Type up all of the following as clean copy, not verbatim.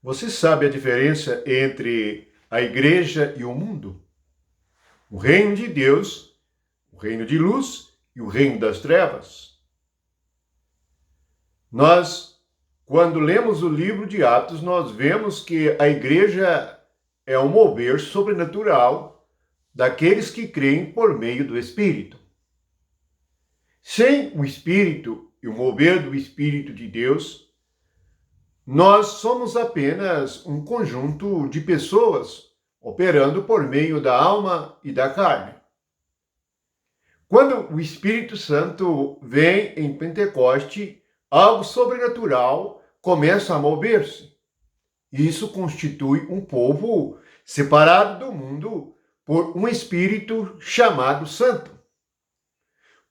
Você sabe a diferença entre a igreja e o mundo? O reino de Deus, o reino de luz e o reino das trevas. Nós, quando lemos o livro de Atos, nós vemos que a igreja é um mover sobrenatural daqueles que creem por meio do Espírito. Sem o Espírito e o mover do Espírito de Deus, nós somos apenas um conjunto de pessoas operando por meio da alma e da carne. Quando o Espírito Santo vem em Pentecoste, algo sobrenatural começa a mover-se. Isso constitui um povo separado do mundo por um Espírito chamado Santo.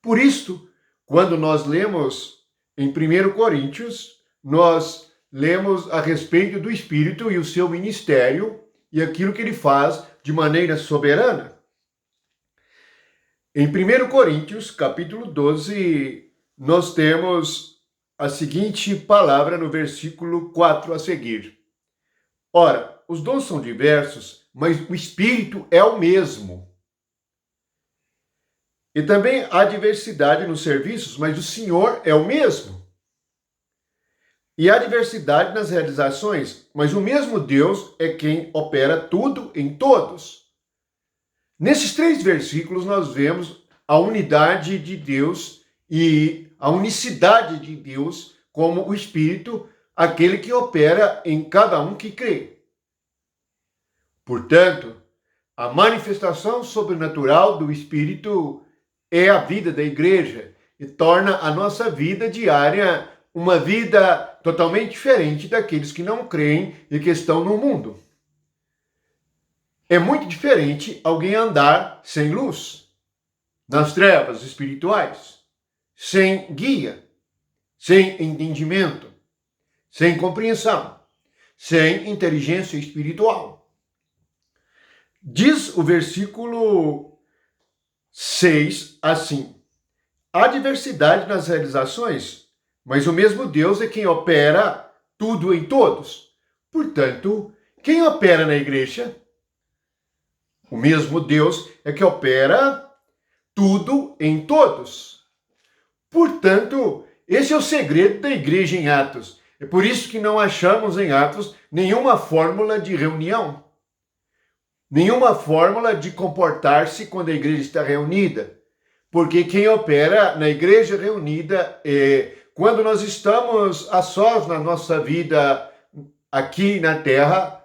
Por isso, quando nós lemos em 1 Coríntios, nós lemos a respeito do Espírito e o seu ministério e aquilo que ele faz de maneira soberana. Em 1 Coríntios, capítulo 12, nós temos a seguinte palavra no versículo 4 a seguir. Ora, os dons são diversos, mas o Espírito é o mesmo. E também há diversidade nos serviços, mas o Senhor é o mesmo. E há diversidade nas realizações, mas o mesmo Deus é quem opera tudo em todos. Nesses 3 versículos nós vemos a unidade de Deus e a unicidade de Deus como o Espírito, aquele que opera em cada um que crê. Portanto, a manifestação sobrenatural do Espírito é a vida da igreja e torna a nossa vida diária uma vida totalmente diferente daqueles que não creem e que estão no mundo. É muito diferente alguém andar sem luz, nas trevas espirituais, sem guia, sem entendimento, sem compreensão, sem inteligência espiritual. Diz o versículo 6 assim: há diversidade nas realizações, mas o mesmo Deus é quem opera tudo em todos. Portanto, quem opera na igreja? O mesmo Deus é que opera tudo em todos. Portanto, esse é o segredo da igreja em Atos. É por isso que não achamos em Atos nenhuma fórmula de reunião, nenhuma fórmula de comportar-se quando a igreja está reunida. Porque quem opera na igreja reunida quando nós estamos a sós na nossa vida aqui na terra,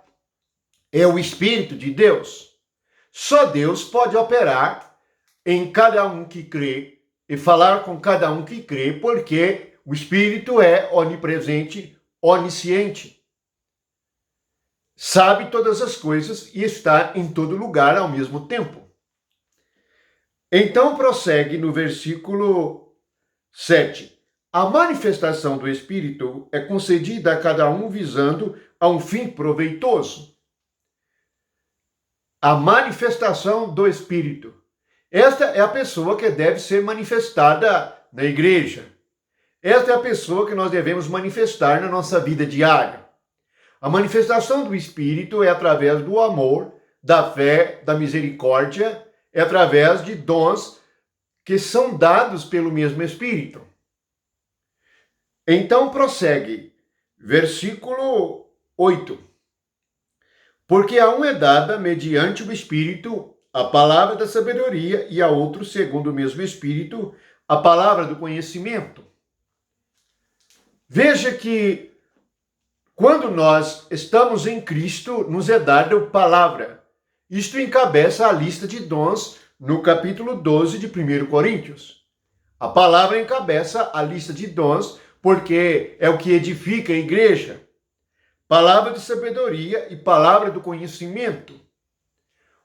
é o Espírito de Deus. Só Deus pode operar em cada um que crê e falar com cada um que crê, porque o Espírito é onipresente, onisciente. Sabe todas as coisas e está em todo lugar ao mesmo tempo. Então prossegue no versículo 7. A manifestação do Espírito é concedida a cada um visando a um fim proveitoso. A manifestação do Espírito. Esta é a pessoa que deve ser manifestada na igreja. Esta é a pessoa que nós devemos manifestar na nossa vida diária. A manifestação do Espírito é através do amor, da fé, da misericórdia, é através de dons que são dados pelo mesmo Espírito. Então prossegue, versículo 8. Porque a um é dada, mediante o Espírito, a palavra da sabedoria, e a outro, segundo o mesmo Espírito, a palavra do conhecimento. Veja que quando nós estamos em Cristo, nos é dada a palavra. Isto encabeça a lista de dons no capítulo 12 de 1 Coríntios. A palavra encabeça a lista de dons porque é o que edifica a igreja. Palavra de sabedoria e palavra do conhecimento.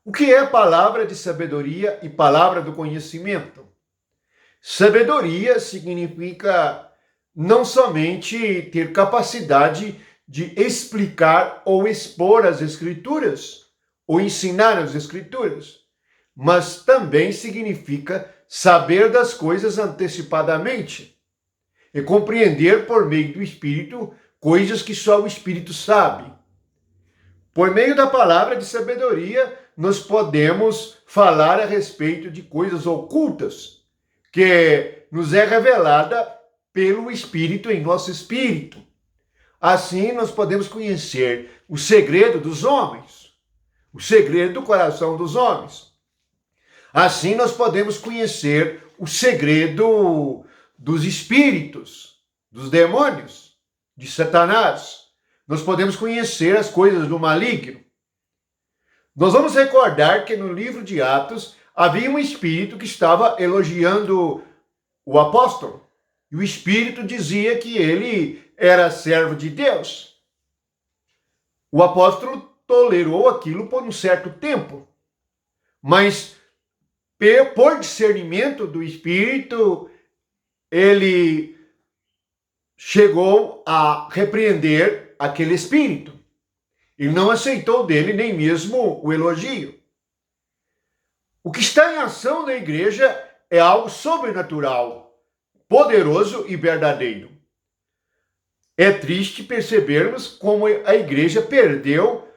O que é palavra de sabedoria e palavra do conhecimento? Sabedoria significa não somente ter capacidade de explicar ou expor as Escrituras, ou ensinar as Escrituras, mas também significa saber das coisas antecipadamente e compreender por meio do Espírito coisas que só o Espírito sabe. Por meio da palavra de sabedoria, nós podemos falar a respeito de coisas ocultas, que nos é revelada pelo Espírito em nosso espírito. Assim, nós podemos conhecer o segredo dos homens, o segredo do coração dos homens. Assim, nós podemos conhecer o segredo dos espíritos, dos demônios, de Satanás. Nós podemos conhecer as coisas do maligno. Nós vamos recordar que no livro de Atos havia um espírito que estava elogiando o apóstolo. E o espírito dizia que ele era servo de Deus. O apóstolo tolerou aquilo por um certo tempo. Mas, por discernimento do espírito, ele chegou a repreender aquele espírito. Ele não aceitou dele nem mesmo o elogio. O que está em ação na igreja é algo sobrenatural, poderoso e verdadeiro. É triste percebermos como a igreja perdeu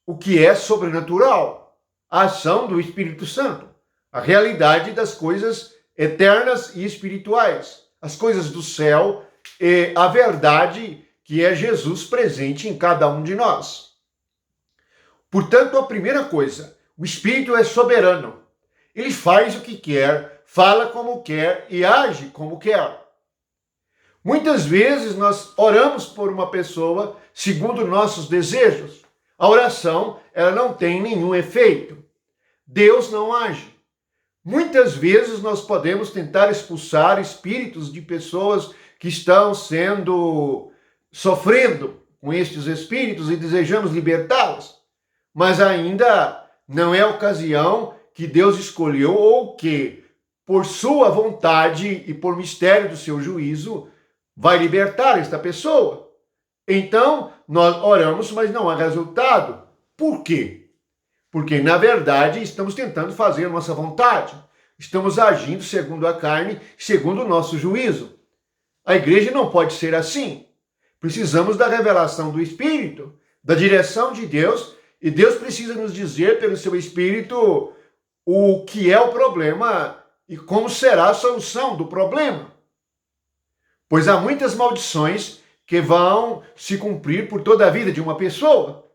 o que é sobrenatural, a ação do Espírito Santo, a realidade das coisas eternas e espirituais, as coisas do céu e a verdade que é Jesus presente em cada um de nós. Portanto, a primeira coisa, o Espírito é soberano. Ele faz o que quer, fala como quer e age como quer. Muitas vezes nós oramos por uma pessoa segundo nossos desejos. A oração, ela não tem nenhum efeito. Deus não age. Muitas vezes nós podemos tentar expulsar espíritos de pessoas que estão sofrendo com estes espíritos e desejamos libertá-los. Mas ainda não é a ocasião que Deus escolheu ou que, por sua vontade e por mistério do seu juízo, vai libertar esta pessoa. Então, nós oramos, mas não há resultado. Por quê? Porque, na verdade, estamos tentando fazer a nossa vontade. Estamos agindo segundo a carne, segundo o nosso juízo. A igreja não pode ser assim. Precisamos da revelação do Espírito, da direção de Deus, e Deus precisa nos dizer, pelo seu Espírito, o que é o problema e como será a solução do problema. Pois há muitas maldições que vão se cumprir por toda a vida de uma pessoa.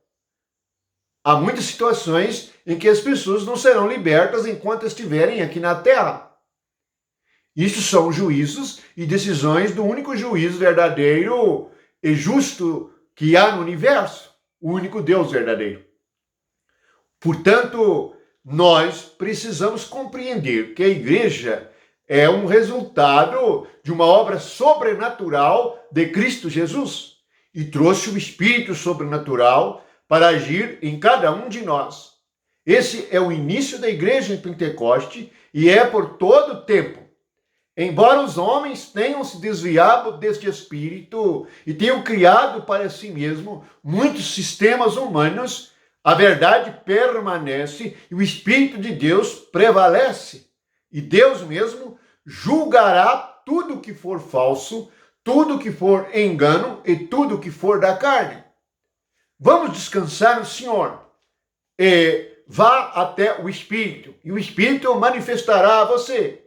Há muitas situações em que as pessoas não serão libertas enquanto estiverem aqui na terra. Isso são juízos e decisões do único juízo verdadeiro e justo que há no universo, o único Deus verdadeiro. Portanto, nós precisamos compreender que a igreja é um resultado de uma obra sobrenatural de Cristo Jesus e trouxe o Espírito sobrenatural para agir em cada um de nós. Esse é o início da igreja em Pentecoste e é por todo o tempo. Embora os homens tenham se desviado deste Espírito e tenham criado para si mesmo muitos sistemas humanos, a verdade permanece e o Espírito de Deus prevalece. E Deus mesmo julgará tudo que for falso, tudo que for engano e tudo que for da carne. Vamos descansar no Senhor. Vá até o Espírito, e o Espírito manifestará a você,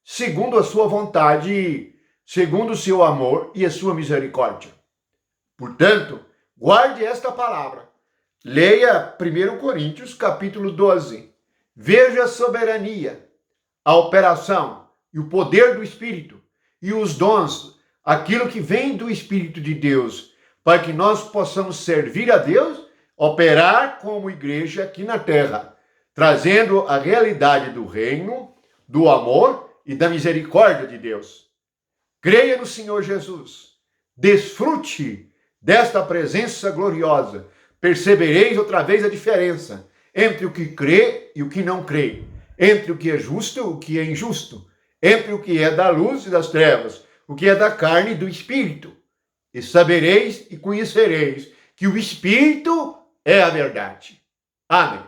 segundo a sua vontade, segundo o seu amor e a sua misericórdia. Portanto, guarde esta palavra. Leia 1 Coríntios, capítulo 12. Veja a soberania, a operação e o poder do Espírito e os dons, aquilo que vem do Espírito de Deus, para que nós possamos servir a Deus, operar como igreja aqui na terra, trazendo a realidade do reino, do amor e da misericórdia de Deus. Creia no Senhor Jesus. Desfrute desta presença gloriosa. Percebereis outra vez a diferença entre o que crê e o que não crê, entre o que é justo e o que é injusto, entre o que é da luz e das trevas, o que é da carne e do Espírito. E sabereis e conhecereis que o Espírito é a verdade. Amém.